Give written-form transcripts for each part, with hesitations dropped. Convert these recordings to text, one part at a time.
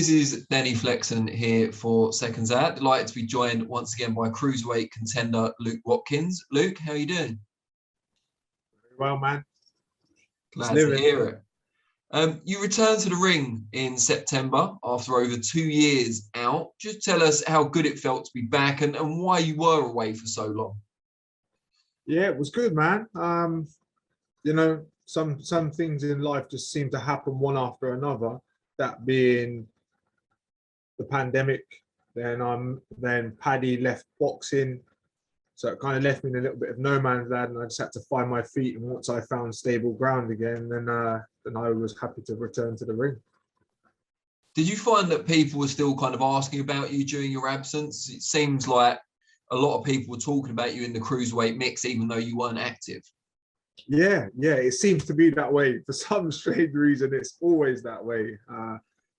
This is Danny Flexen here for SecondsOut. Delighted to be joined once again by cruiserweight contender Luke Watkins. Luke, how are you doing? Very well, man. Glad to hear it. You returned to the ring in September after over 2 years out. Just tell us how good it felt to be back and why you were away for so long. Yeah, it was good, man. You know, some things in life just seem to happen one after another. That being the pandemic, then Paddy left boxing, so it kind of left me in a little bit of no man's land, and I just had to find my feet. And once I found stable ground again, then I was happy to return to the ring. Did you find that people were still kind of asking about you during your absence? It seems like a lot of people were talking about you in the cruiserweight mix, even though you weren't active. Yeah, it seems to be that way. For some strange reason, it's always that way.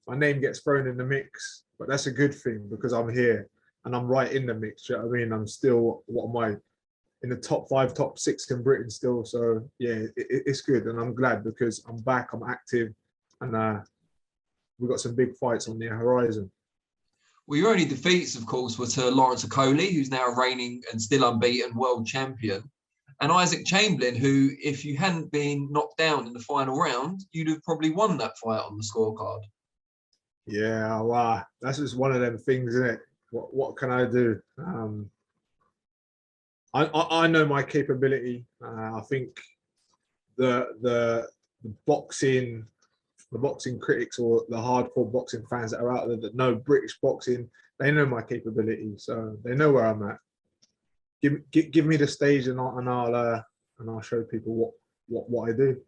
My name gets thrown in the mix, but that's a good thing because I'm here and I'm right in the mix. You know what I mean? I'm still, what am I, in the top 5, top 6 in Britain still. So yeah, it's good, and I'm glad because I'm back, I'm active, and we've got some big fights on the horizon. Well, your only defeats, of course, were to Lawrence Okolie, who's now reigning and still unbeaten world champion, and Isaac Chamberlain, who, if you hadn't been knocked down in the final round, you'd have probably won that fight on the scorecard. Yeah, wow, that's just one of them things, isn't it? What can I do? I know my capability. I think the boxing critics or the hardcore boxing fans that are out there that know British boxing, they know my capability, so they know where I'm at. Give me the stage, and I'll show people what I do.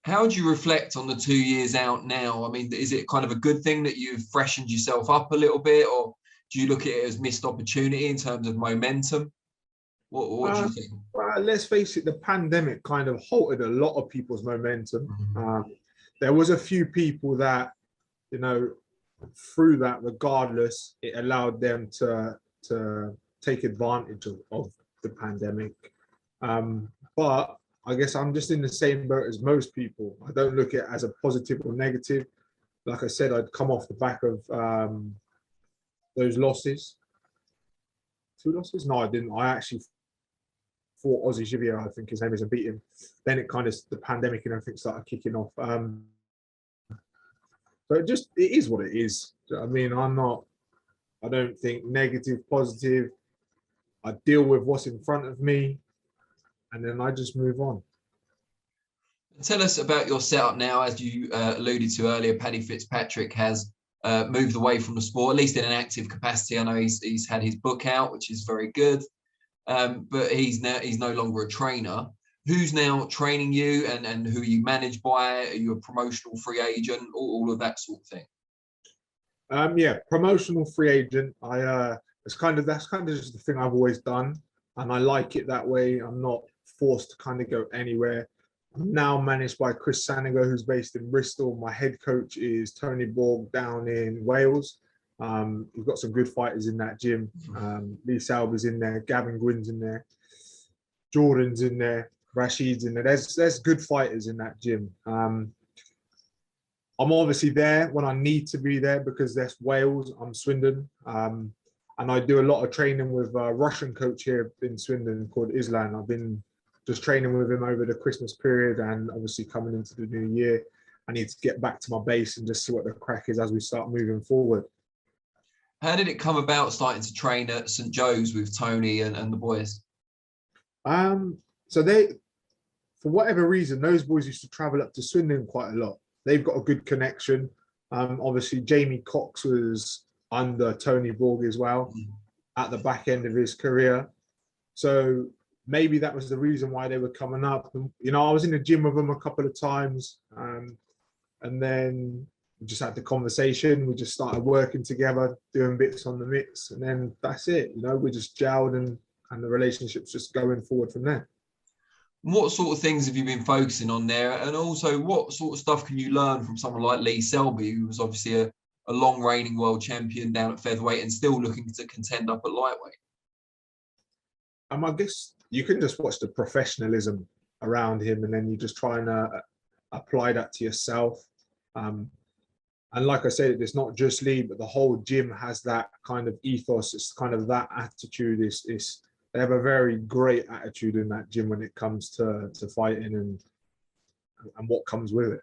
How do you reflect on the 2 years out now? I mean, is it kind of a good thing that you've freshened yourself up a little bit, or do you look at it as missed opportunity in terms of momentum? What do you think? Well, let's face it, the pandemic kind of halted a lot of people's momentum. There was a few people that, you know, through that, regardless, it allowed them to take advantage of the pandemic. But I guess I'm just in the same boat as most people. I don't look at it as a positive or negative. Like I said, I'd come off the back of those losses. 2 losses? No, I didn't. I actually fought Ozzy Givier, I think his name is, and beat him. Then it kind of, the pandemic and everything started kicking off. So it is what it is. I mean, I don't think negative, positive. I deal with what's in front of me, and then I just move on. Tell us about your setup now. As you alluded to earlier, Paddy Fitzpatrick has moved away from the sport, at least in an active capacity. I know he's had his book out, which is very good, but he's no longer a trainer. Who's now training you, and who are you managed by? Are you a promotional free agent? All of that sort of thing. Yeah, promotional free agent. That's kind of just the thing I've always done, and I like it that way. I'm not forced to kind of go anywhere. I'm now managed by Chris Sanigo, who's based in Bristol. My head coach is Tony Borg down in Wales. We've got some good fighters in that gym. Lee Salber's in there, Gavin Gwyn's in there, Jordan's in there, Rashid's in there. There's good fighters in that gym. I'm obviously there when I need to be there because that's Wales. I'm Swindon. And I do a lot of training with a Russian coach here in Swindon called Islan. I've been just training with him over the Christmas period, and obviously coming into the new year, I need to get back to my base and just see what the crack is as we start moving forward. How did it come about starting to train at St. Joe's with Tony and the boys? So they, for whatever reason, those boys used to travel up to Swindon quite a lot. They've got a good connection. Obviously, Jamie Cox was under Tony Borg as well at the back end of his career. So maybe that was the reason why they were coming up. And, you know, I was in the gym with them a couple of times, and then we just had the conversation. We just started working together, doing bits on the mix, and then that's it. You know, we just gelled, and the relationship's just going forward from there. What sort of things have you been focusing on there? And also, what sort of stuff can you learn from someone like Lee Selby, who was obviously a long reigning world champion down at featherweight and still looking to contend up at lightweight? I guess you can just watch the professionalism around him, and then you just try and apply that to yourself. And like I said, it's not just Lee, but the whole gym has that kind of ethos. It's kind of that attitude. They have a very great attitude in that gym when it comes to fighting and what comes with it.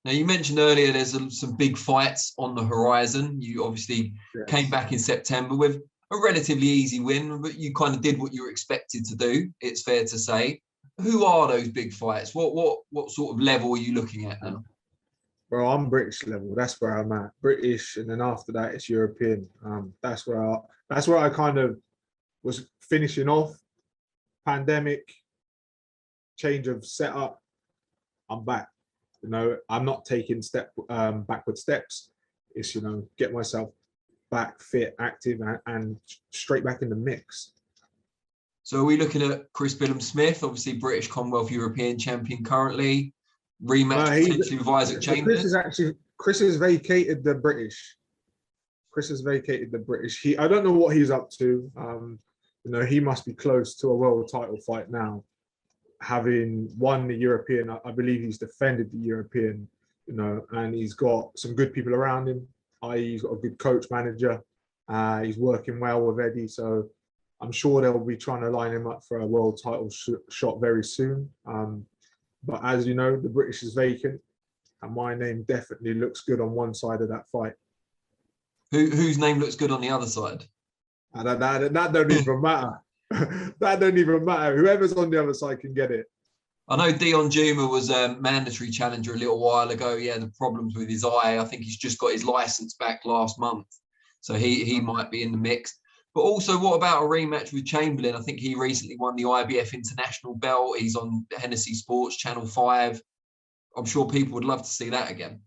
Now, you mentioned earlier there's some big fights on the horizon. You obviously came back in September with a relatively easy win, but you kind of did what you were expected to do, it's fair to say. Who are those big fights? What sort of level are you looking at now? Well, I'm British level. That's where I'm at. British, and then after that, it's European. That's where I kind of was finishing off. Pandemic, change of setup. I'm back. You know, I'm not taking backward steps. It's, you know, get myself back fit, active, and straight back in the mix. So are we looking at Chris Billam-Smith, obviously British Commonwealth European champion currently, rematch potentially with Isaac Chamberlain? Chris has vacated the British. Chris has vacated the British. I don't know what he's up to. You know, he must be close to a world title fight now, having won the European. I believe he's defended the European, you know, and he's got some good people around him. He's got a good coach manager. He's working well with Eddie, so I'm sure they'll be trying to line him up for a world title shot very soon. But as you know, the British is vacant, and my name definitely looks good on one side of that fight. Whose name looks good on the other side? That don't even matter. That don't even matter. Whoever's on the other side can get it. I know Dion Juma was a mandatory challenger a little while ago. He had problems with his eye. I think he's just got his license back last month. So he might be in the mix. But also, what about a rematch with Chamberlain? I think he recently won the IBF International belt. He's on Hennessy Sports, Channel 5. I'm sure people would love to see that again.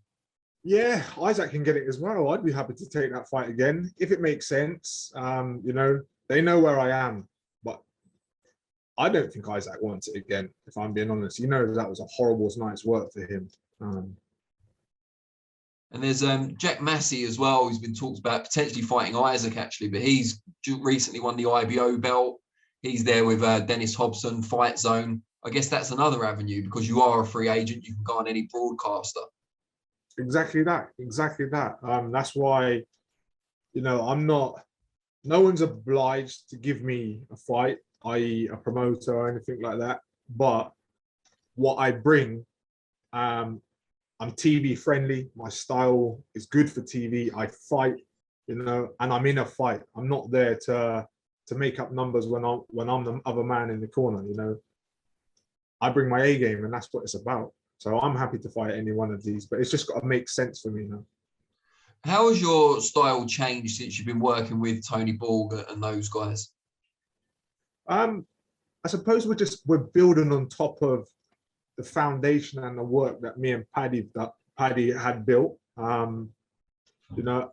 Yeah, Isaac can get it as well. I'd be happy to take that fight again, if it makes sense. You know, they know where I am. But I don't think Isaac wants it again, if I'm being honest. You know, that was a horrible night's work for him. And there's Jack Massey as well, who's been talked about potentially fighting Isaac, actually, but he's recently won the IBO belt. He's there with Dennis Hobson, Fight Zone. I guess that's another avenue because you are a free agent. You can go on any broadcaster. Exactly that. That's why, you know, no one's obliged to give me a fight, i.e. a promoter or anything like that. But what I bring, I'm TV friendly. My style is good for TV. I fight, you know, and I'm in a fight. I'm not there to make up numbers when I'm the other man in the corner, you know. I bring my A game, and that's what it's about. So I'm happy to fight any one of these, but it's just got to make sense for me now. How has your style changed since you've been working with Tony Borg and those guys? I suppose we're building on top of the foundation and the work that me and Paddy had built. You know,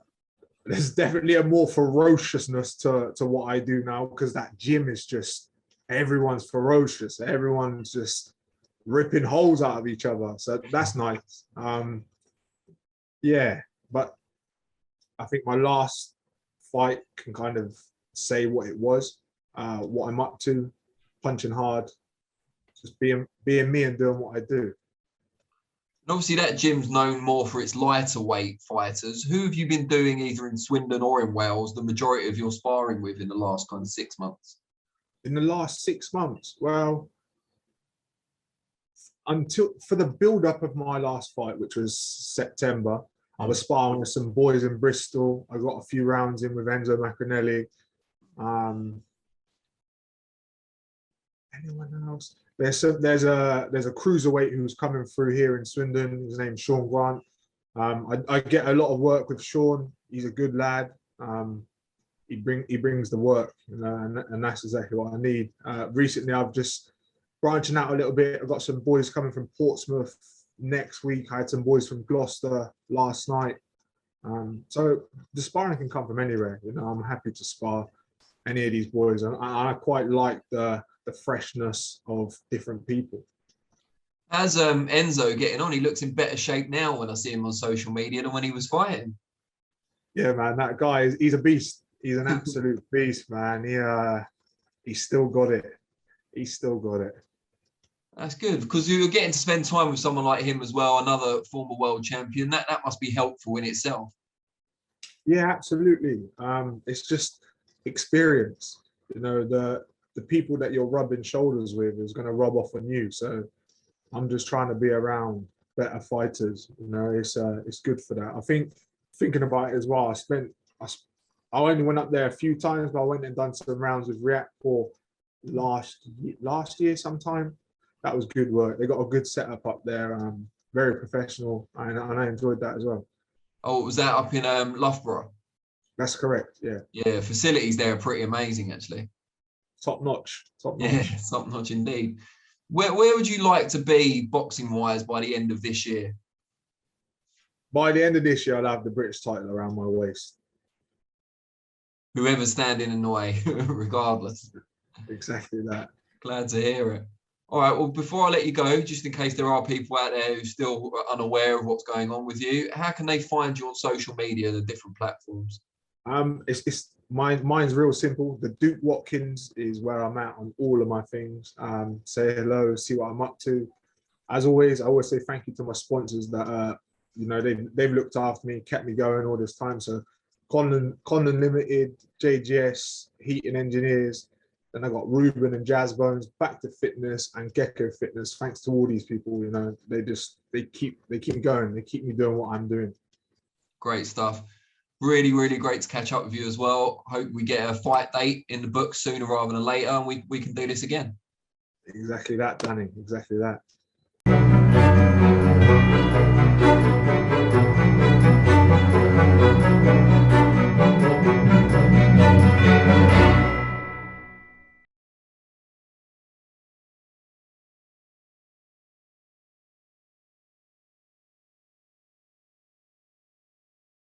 there's definitely a more ferociousness to what I do now, because that gym is just, everyone's ferocious. Everyone's just ripping holes out of each other. So that's nice. Yeah, but I think my last fight can kind of say what it was, what I'm up to, punching hard, just being me and doing what I do. And obviously that gym's known more for its lighter weight fighters. Who have you been doing either in Swindon or in Wales the majority of your sparring with in the last kind of 6 months? In the last 6 months, well, for the build-up of my last fight, which was September, I was sparring with some boys in Bristol. I got a few rounds in with Enzo Macronelli. Anyone else? There's a cruiserweight who's coming through here in Swindon. His name's Sean Grant. I get a lot of work with Sean. He's a good lad. He brings the work, you know, and that's exactly what I need. Recently, I've just branching out a little bit. I've got some boys coming from Portsmouth next week. I had some boys from Gloucester last night. So the sparring can come from anywhere. You know, I'm happy to spar any of these boys, and I quite like the freshness of different people. How's Enzo getting on? He looks in better shape now when I see him on social media than when he was fighting. Yeah, man, that guy he's a beast. He's an absolute beast, man. He's still got it. He's still got it. That's good because you're getting to spend time with someone like him as well, another former world champion. That must be helpful in itself. Yeah, absolutely. It's just experience. You know, the people that you're rubbing shoulders with is going to rub off on you. So I'm just trying to be around better fighters. You know, it's good for that. I think thinking about it as well. I only went up there a few times, but I went and done some rounds with React for last year sometime. That was good work. They got a good setup up there. Very professional, and I enjoyed that as well. Oh, was that up in Loughborough? That's correct. Yeah. Yeah, facilities there are pretty amazing, actually. Top notch. Top notch. Yeah, top notch indeed. Where would you like to be boxing wise by the end of this year? By the end of this year, I'll have the British title around my waist. Whoever's standing in the way, regardless. Exactly that. Glad to hear it. All right, well, before I let you go, just in case there are people out there who still are unaware of what's going on with you, how can they find you on social media, the different platforms? Mine's real simple. The Duke Watkins is where I'm at on all of my things. Say hello, see what I'm up to. As always, I always say thank you to my sponsors that you know, they've looked after me, kept me going all this time. So Condon Limited, JGS, Heating Engineers. Then I got Ruben and Jazz Bones, Back to Fitness and Gecko Fitness. Thanks to all these people, you know, they keep me going. They keep me doing what I'm doing. Great stuff. Really, really great to catch up with you as well. Hope we get a fight date in the book sooner rather than later, and we can do this again. Exactly that, Danny. Exactly that.